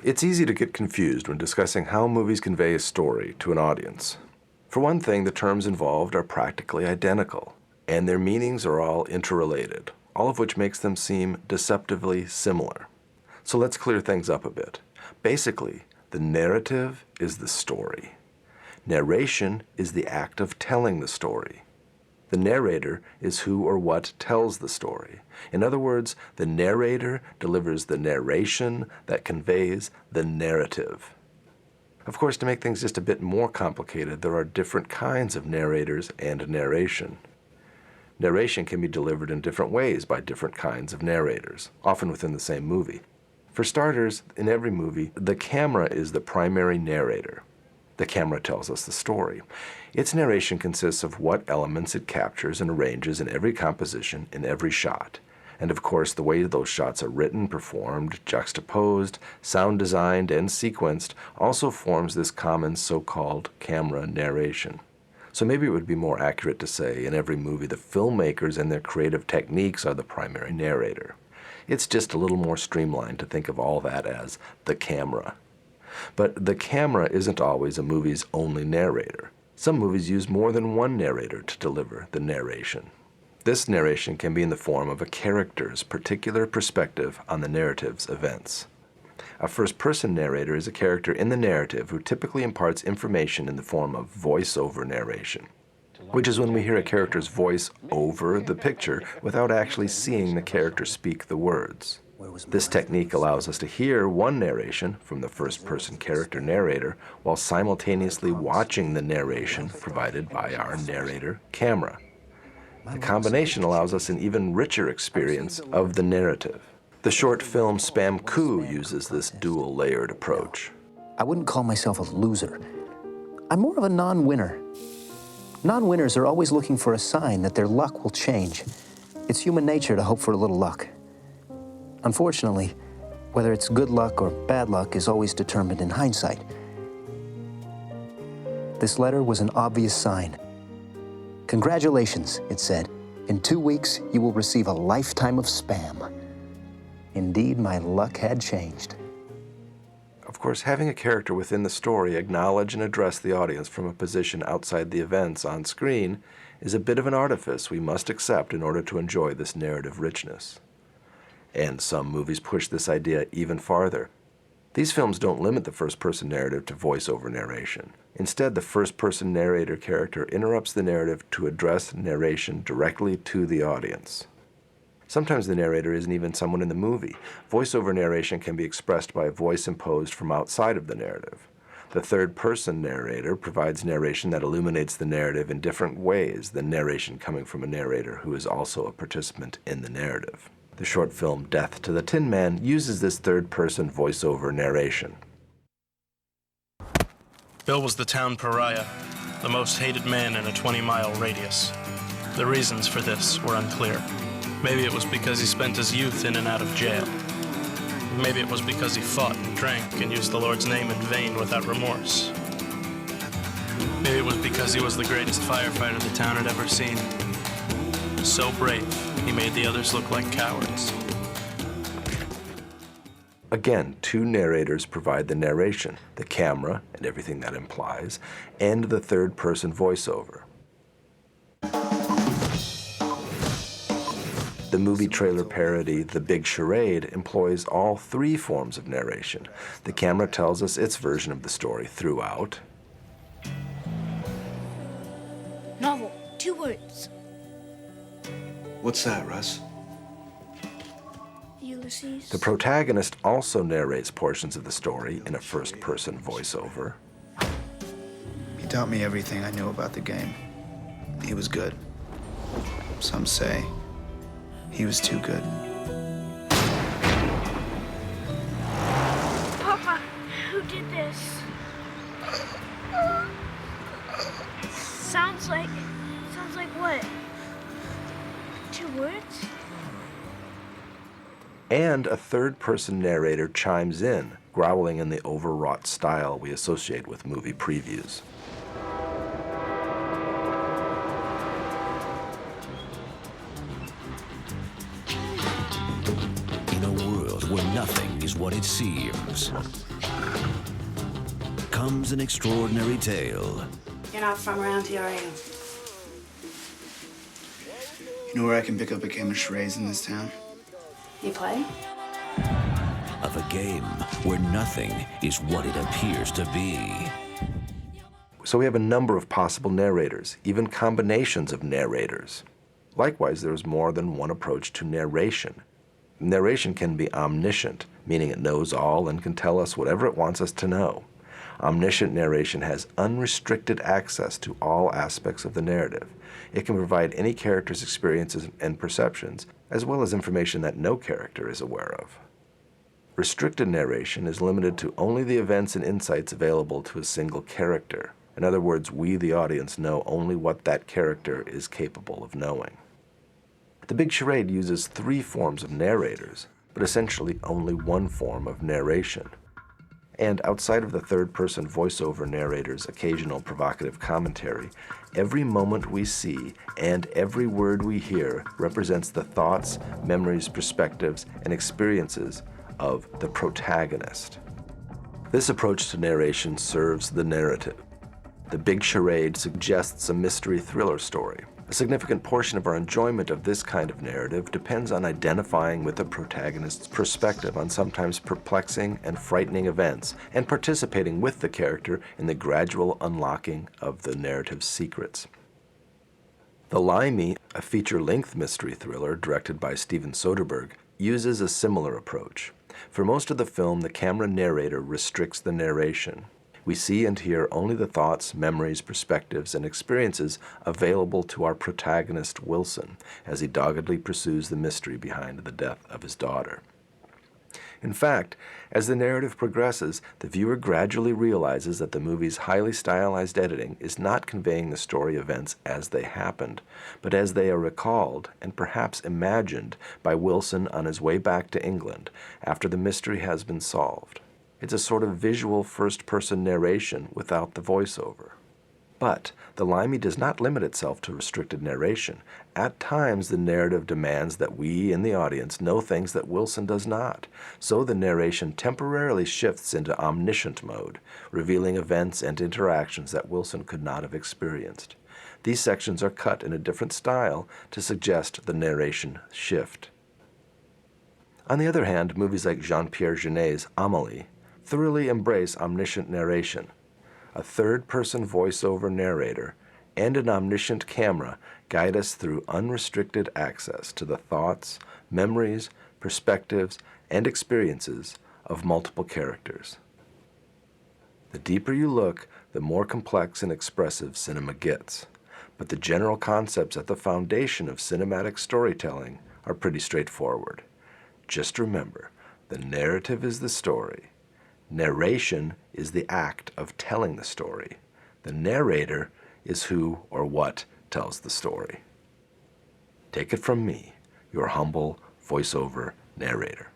It's easy to get confused when discussing how movies convey a story to an audience. For one thing, the terms involved are practically identical, and their meanings are all interrelated, all of which makes them seem deceptively similar. So let's clear things up a bit. Basically, the narrative is the story. Narration is the act of telling the story. The narrator is who or what tells the story. In other words, the narrator delivers the narration that conveys the narrative. Of course, to make things just a bit more complicated, there are different kinds of narrators and narration. Narration can be delivered in different ways by different kinds of narrators, often within the same movie. For starters, in every movie, the camera is the primary narrator. The camera tells us the story. Its narration consists of what elements it captures and arranges in every composition, in every shot. And of course, the way those shots are written, performed, juxtaposed, sound designed, and sequenced also forms this common so-called camera narration. So maybe it would be more accurate to say, in every movie, the filmmakers and their creative techniques are the primary narrator. It's just a little more streamlined to think of all that as the camera. But the camera isn't always a movie's only narrator. Some movies use more than one narrator to deliver the narration. This narration can be in the form of a character's particular perspective on the narrative's events. A first-person narrator is a character in the narrative who typically imparts information in the form of voice-over narration, which is when we hear a character's voice over the picture without actually seeing the character speak the words. This technique allows us to hear one narration from the first-person character narrator while simultaneously watching the narration provided by our narrator camera. The combination allows us an even richer experience of the narrative. The short film Spam Coup uses this dual-layered approach. I wouldn't call myself a loser. I'm more of a non-winner. Non-winners are always looking for a sign that their luck will change. It's human nature to hope for a little luck. Unfortunately, whether it's good luck or bad luck is always determined in hindsight. This letter was an obvious sign. Congratulations, it said. In 2 weeks, you will receive a lifetime of spam. Indeed, my luck had changed. Of course, having a character within the story acknowledge and address the audience from a position outside the events on screen is a bit of an artifice we must accept in order to enjoy this narrative richness. And some movies push this idea even farther. These films don't limit the first-person narrative to voice-over narration. Instead, the first-person narrator character interrupts the narrative to address narration directly to the audience. Sometimes the narrator isn't even someone in the movie. Voice-over narration can be expressed by a voice imposed from outside of the narrative. The third-person narrator provides narration that illuminates the narrative in different ways than narration coming from a narrator who is also a participant in the narrative. The short film Death to the Tin Man uses this third-person voice-over narration. Bill was the town pariah, the most hated man in a 20-mile radius. The reasons for this were unclear. Maybe it was because he spent his youth in and out of jail. Maybe it was because he fought and drank and used the Lord's name in vain without remorse. Maybe it was because he was the greatest firefighter the town had ever seen. So brave, he made the others look like cowards. Again, two narrators provide the narration, the camera and everything that implies, and the third-person voiceover. The movie trailer parody The Big Charade employs all three forms of narration. The camera tells us its version of the story throughout. Novel, 2 words. What's that, Russ? Ulysses. The protagonist also narrates portions of the story in a first-person voiceover. He taught me everything I knew about the game. He was good. Some say he was too good. Papa, who did this? Sounds like what? 2 words? And a third-person narrator chimes in, growling in the overwrought style we associate with movie previews. In a world where nothing is what it seems, comes an extraordinary tale. You're not from around here, are you? You know where I can pick up a game of charades in this town? You play? Of a game where nothing is what it appears to be. So we have a number of possible narrators, even combinations of narrators. Likewise, there is more than one approach to narration. Narration can be omniscient, meaning it knows all and can tell us whatever it wants us to know. Omniscient narration has unrestricted access to all aspects of the narrative. It can provide any character's experiences and perceptions, as well as information that no character is aware of. Restricted narration is limited to only the events and insights available to a single character. In other words, we, the audience, know only what that character is capable of knowing. The Big Charade uses 3 forms of narrators, but essentially only one form of narration. And outside of the third-person voiceover narrator's occasional provocative commentary, every moment we see and every word we hear represents the thoughts, memories, perspectives, and experiences of the protagonist. This approach to narration serves the narrative. The Big Charade suggests a mystery thriller story. A significant portion of our enjoyment of this kind of narrative depends on identifying with the protagonist's perspective on sometimes perplexing and frightening events, and participating with the character in the gradual unlocking of the narrative's secrets. The Limey, a feature-length mystery thriller directed by Steven Soderbergh, uses a similar approach. For most of the film, the camera narrator restricts the narration. We see and hear only the thoughts, memories, perspectives, and experiences available to our protagonist, Wilson, as he doggedly pursues the mystery behind the death of his daughter. In fact, as the narrative progresses, the viewer gradually realizes that the movie's highly stylized editing is not conveying the story events as they happened, but as they are recalled and perhaps imagined by Wilson on his way back to England after the mystery has been solved. It's a sort of visual first-person narration without the voiceover. But the Limey does not limit itself to restricted narration. At times, the narrative demands that we, in the audience, know things that Wilson does not. So the narration temporarily shifts into omniscient mode, revealing events and interactions that Wilson could not have experienced. These sections are cut in a different style to suggest the narration shift. On the other hand, movies like Jean-Pierre Jeunet's Amélie thoroughly embrace omniscient narration. A third-person voiceover narrator and an omniscient camera guide us through unrestricted access to the thoughts, memories, perspectives, and experiences of multiple characters. The deeper you look, the more complex and expressive cinema gets. But the general concepts at the foundation of cinematic storytelling are pretty straightforward. Just remember, the narrative is the story. Narration is the act of telling the story. The narrator is who or what tells the story. Take it from me, your humble voiceover narrator.